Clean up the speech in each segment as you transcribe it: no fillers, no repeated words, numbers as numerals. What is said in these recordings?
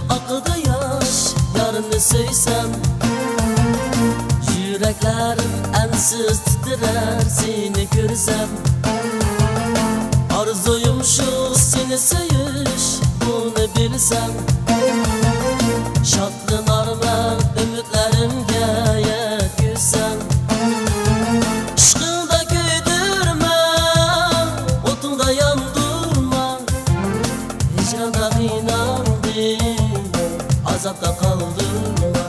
akıdı yaş, yarını söysem yüreklerim ensiz titrer seni görsem. Arzuyum şu seni söyüş, bunu bilsem. Şadlınar ben ümitlerimge yetküsem. Işkında güydürme, otunda yandırma. Hicranda inandım, azapta kaldırma.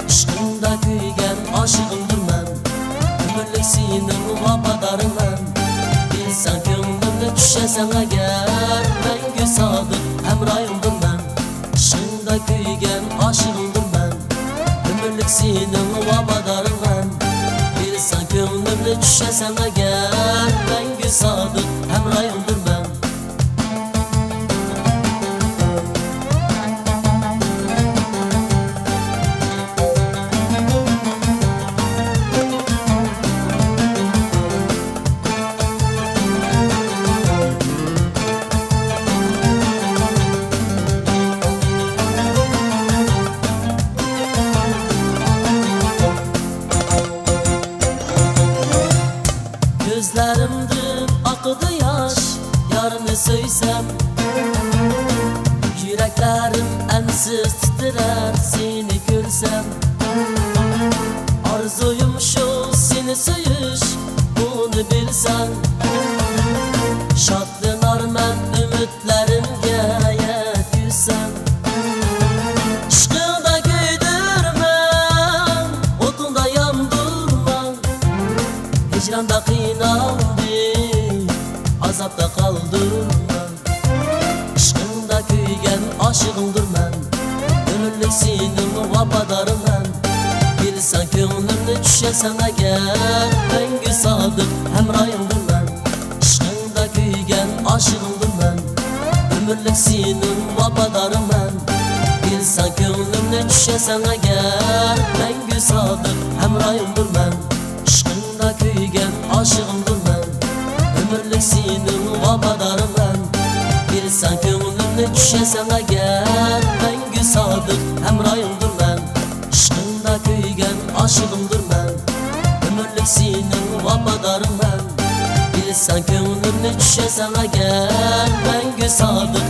Işkında güygen aşığımdır ben, ömürlük senin vafadarım ben. Bilsen gönlümde düşesen eğer, ben sadık hemrayımdır ben. Işkında güygen aşığımdır ben, ömürlük senin vafadarım ben. Bilsen gönlümde düşesen eğer, ben sadık hemrayımdır ben. Gözlerimdir akıdı yaş, yarını söysem. Yüreklerim ensiz titrer seni görsem. Arzuyum şu seni söyüş, bunu bilsen. Şadlınar ben ümitlerimge yetküsem. Işkında güydürme, otunda yandırma. Hicranda kıynadım, azapta kaldırma. Işkında güygen aşığımdır ben, gönüllük senin vafadarım ben. Bilsen gönlümde düşesen eğer, ben sadık hemrayımdır ben. Işkında güygen aşığımdır ben, ömürlük senin vafadarım ben. Bilsen gönlümde düşesen eğer, ben sadık hemrayımdır ben. Işkında güygen aşığımdır ben, ömürlük senin vafadarım ben. Bilsen gönlümde düşesen eğer, ben sadık hemrayımdır ben. Işkında güygen aşığımdır ben, ömürlük senin vafadarım ben. Bilsen gönlümde düşesen eğer, ben sadık